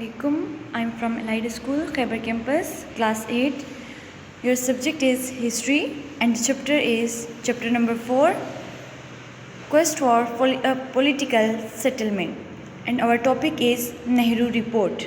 Assalamualaikum. I'm from Elite School, Khyber Campus, Class 8. Your subject is History and the chapter is chapter number 4, Quest for Political Settlement. And our topic is Nehru Report,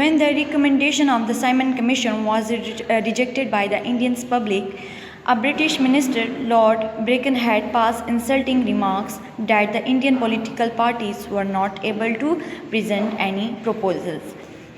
When the recommendation of the Simon Commission was rejected by the Indian public, a British minister, Lord Birkenhead, passed insulting remarks that the Indian political parties were not able to present any proposals.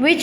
which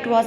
it was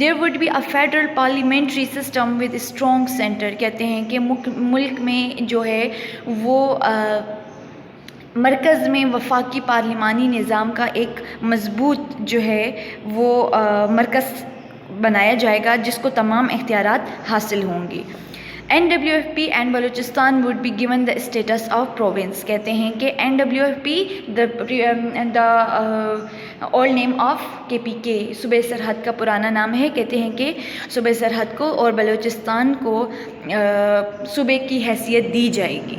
there would be a federal parliamentary system with strong centre. کہتے ہیں کہ ملک میں جو ہے وہ مرکز میں وفاقی پارلیمانی نظام کا ایک مضبوط جو ہے وہ مرکز بنایا جائے گا جس کو تمام اختیارات حاصل ہوں گے. NWFP and Baluchistan would be given the status of province. کہتے ہیں کہ NWFP the old name of KPK صوبے سرحد کا پرانا نام ہے. کہتے ہیں کہ صوبے سرحد کو اور بلوچستان کو صوبے کی حیثیت دی جائے گی.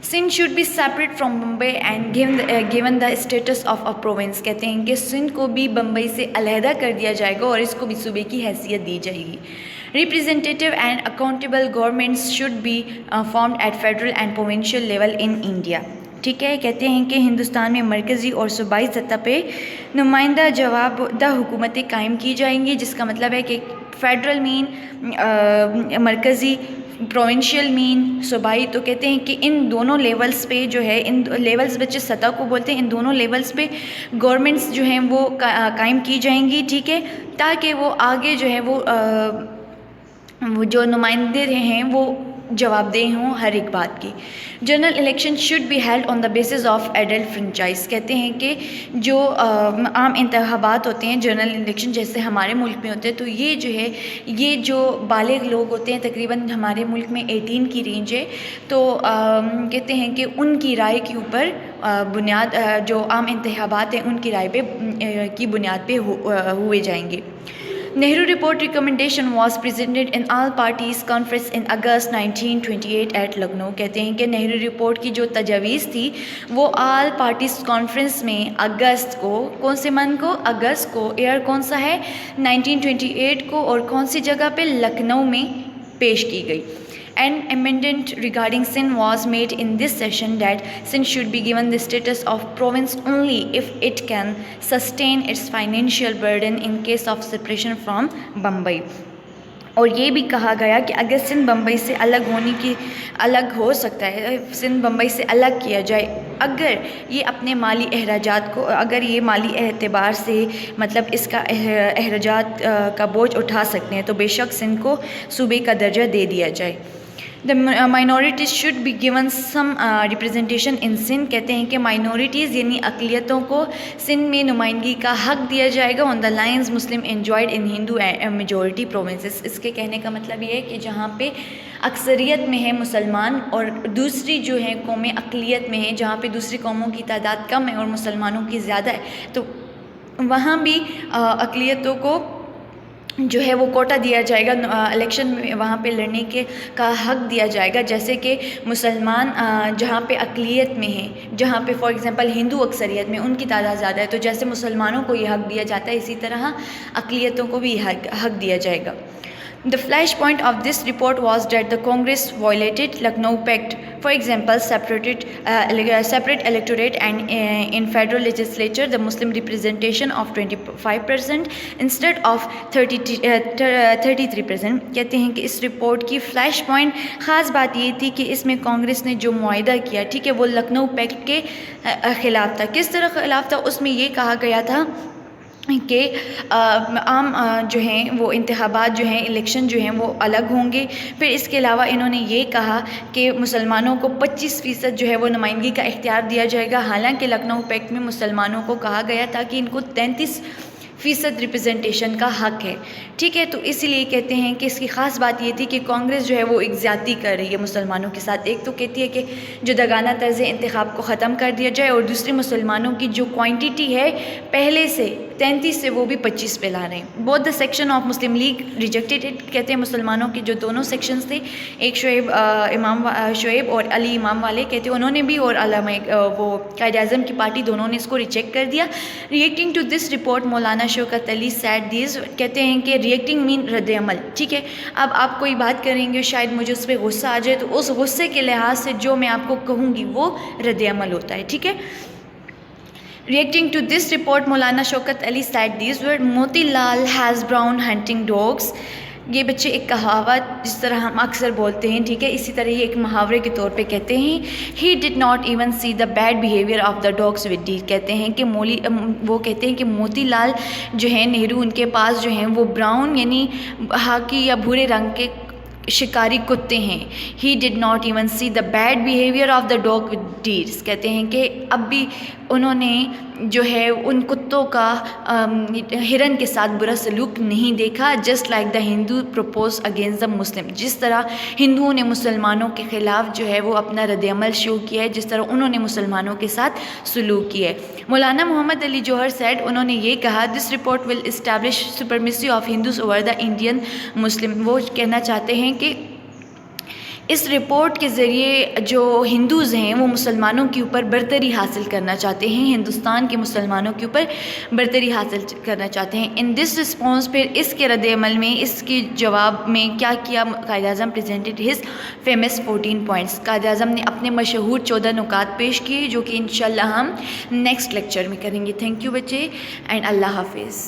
Sindh should be separate from Bombay and given the status of a province. کہتے ہیں کہ سندھ کو بھی بمبئی سے علیحدہ کر دیا جائے گا اور اس کو بھی صوبے کی حیثیت دی جائے گی. Representative and accountable governments should be formed at federal and provincial level in India. ٹھیک ہے. کہتے ہیں کہ ہندوستان میں مرکزی اور صوبائی سطح پہ نمائندہ جواب دہ حکومتیں قائم کی جائیں گی، جس کا مطلب ہے کہ فیڈرل مین، مرکزی، پروونشل مین، صوبائی. تو کہتے ہیں کہ ان دونوں لیولز پہ جو ہے، ان لیولز بچے سطح کو بولتے ہیں، ان دونوں لیولز پہ گورنمنٹس جو ہیں وہ قائم کی جائیں گی. ٹھیک ہے، تاکہ وہ آگے جو ہے وہ جو نمائندے ہیں وہ جواب دہ ہوں ہر ایک بات کی. General election should be held on the basis of adult franchise. کہتے ہیں کہ جو عام انتخابات ہوتے ہیں، جنرل الیکشن جیسے ہمارے ملک میں ہوتے ہیں، تو یہ جو ہے، یہ جو بالغ لوگ ہوتے ہیں، تقریباً ہمارے ملک میں 18 کی رینج ہے، تو کہتے ہیں کہ ان کی رائے کے اوپر بنیاد، جو عام انتخابات ہیں ان کی رائے پہ کی بنیاد پہ ہوئے جائیں گے. Nehru Report recommendation was presented in all parties conference in August 1928 at Lucknow. کہتے ہیں کہ نہرو رپورٹ کی جو تجاویز تھی وہ آل پارٹیز کانفرنس میں اگست کو، کون سے منتھ کو؟ اگست کو. ایئر کون سا ہے؟ 1928 کو. اور کون سی جگہ پہ؟ لکھنؤ میں پیش کی گئی. An amendment regarding Sindh was made in this session that Sindh should be given the status of province only if it can sustain its financial burden in case of separation from Bombay. اور یہ بھی کہا گیا کہ اگر سندھ بمبئی سے الگ ہو سکتا ہے، سندھ بمبئی سے الگ کیا جائے، اگر یہ اپنے مالی اخراجات کو، اگر یہ مالی اعتبار سے مطلب اس کا اخراجات کا بوجھ اٹھا سکتے ہیں، تو بے شک سندھ کو صوبے کا درجہ دے دیا جائے. The minorities should be given some representation in Sindh. کہتے ہیں کہ مائنورٹیز یعنی اقلیتوں کو سندھ میں نمائندگی کا حق دیا جائے گا on the lines Muslim enjoyed in Hindu and majority provinces. اس کے کہنے کا مطلب یہ ہے کہ جہاں پہ اکثریت میں ہے مسلمان اور دوسری جو ہیں قومیں اقلیت میں ہیں، جہاں پہ دوسری قوموں کی تعداد کم ہے اور مسلمانوں کی زیادہ ہے، تو وہاں بھی اقلیتوں کو جو ہے وہ کوٹا دیا جائے گا الیکشن میں، وہاں پہ لڑنے کا حق دیا جائے گا. جیسے کہ مسلمان جہاں پہ اقلیت میں ہیں، جہاں پہ فار ایگزامپل ہندو اکثریت میں، ان کی تعداد زیادہ ہے، تو جیسے مسلمانوں کو یہ حق دیا جاتا ہے، اسی طرح اقلیتوں کو بھی یہ حق دیا جائے گا. The flashpoint of this report was that the Congress violated Lucknow Pact. For example, separate electorate and in federal legislature the Muslim representation of 25% instead of 33%. کہتے ہیں کہ اس رپورٹ کی فلیش پوائنٹ خاص بات یہ تھی کہ اس میں کانگریس نے جو معاہدہ کیا، ٹھیک ہے، وہ لکھنؤ پیکٹ کے خلاف تھا. کس طرح خلاف تھا؟ اس میں یہ کہا گیا تھا کہ عام جو ہیں وہ انتخابات جو ہیں، الیکشن جو ہیں وہ الگ ہوں گے. پھر اس کے علاوہ انہوں نے یہ کہا کہ مسلمانوں کو 25% جو ہے وہ نمائندگی کا اختیار دیا جائے گا، حالانکہ لکھنؤ پیکٹ میں مسلمانوں کو کہا گیا تھا کہ ان کو 33% ریپرزنٹیشن کا حق ہے. ٹھیک ہے، تو اسی لیے کہتے ہیں کہ اس کی خاص بات یہ تھی کہ کانگریس جو ہے وہ ایک زیادتی کر رہی ہے مسلمانوں کے ساتھ. ایک تو کہتی ہے کہ جداگانہ طرز انتخاب کو ختم کر دیا جائے، اور دوسری مسلمانوں کی جو کوانٹیٹی ہے پہلے سے 33 سے وہ بھی 25 پہ لا رہے ہیں. Both the section of Muslim league rejected it. کہتے ہیں مسلمانوں کے جو دونوں سیکشنز تھے، ایک شعیب اور علی امام والے، کہتے ہیں انہوں نے بھی، اور علامہ وہ قائد اعظم کی پارٹی، دونوں نے اس کو ریجیکٹ کر دیا. Reacting to this report Maulana Shaukat Ali sad these. کہتے ہیں کہ ریئیکٹنگ مین رد عمل. ٹھیک ہے، اب آپ کوئی بات کریں گے، شاید مجھے اس پہ غصہ آ جائے، تو اس غصے کے لحاظ سے جو میں آپ کو کہوں گی وہ رد عمل ہوتا ہے. ٹھیک ہے. Reacting to this report, Maulana Shaukat Ali said these were Moti Lal has brown hunting dogs. یہ بچے ایک کہاوت جس طرح ہم اکثر بولتے ہیں، ٹھیک ہے، اسی طرح یہ ایک محاورے کے طور پہ کہتے ہیں. He did not even see the bad behaviour of the dogs with ڈی. کہتے ہیں کہ وہ کہتے ہیں کہ موتی لال جو ہیں نہرو، ان کے پاس جو ہیں وہ براؤن یعنی خاکی یا بھورے رنگ کے شکاری کتے ہیں. He did not even see the bad behaviour of the dog with ڈیرس. کہتے ہیں کہ اب بھی انہوں نے جو ہے ان کتوں کا ہرن کے ساتھ برا سلوک نہیں دیکھا. Just like the Hindu propose against the Muslim. جس طرح ہندوؤں نے مسلمانوں کے خلاف جو ہے وہ اپنا رد عمل شو کیا ہے، جس طرح انہوں نے مسلمانوں کے ساتھ سلوک کیا ہے. مولانا محمد علی جوہر سیڈ، انہوں نے یہ کہا، this report will establish supremacy of Hindus over the Indian Muslim. وہ کہنا چاہتے ہیں کہ اس رپورٹ کے ذریعے جو ہندوز ہیں وہ مسلمانوں کے اوپر برتری حاصل کرنا چاہتے ہیں، ہندوستان کے مسلمانوں کے اوپر برتری حاصل کرنا چاہتے ہیں. ان دس رسپانس، پھر اس کے رد عمل میں، اس کے جواب میں کیا کیا Quaid Azam presented his famous 14 points. Quaid Azam نے اپنے مشہور 14 نکات پیش کیے جو کہ انشاءاللہ ہم نیکسٹ لیکچر میں کریں گے. تھینک یو بچے اینڈ اللہ حافظ.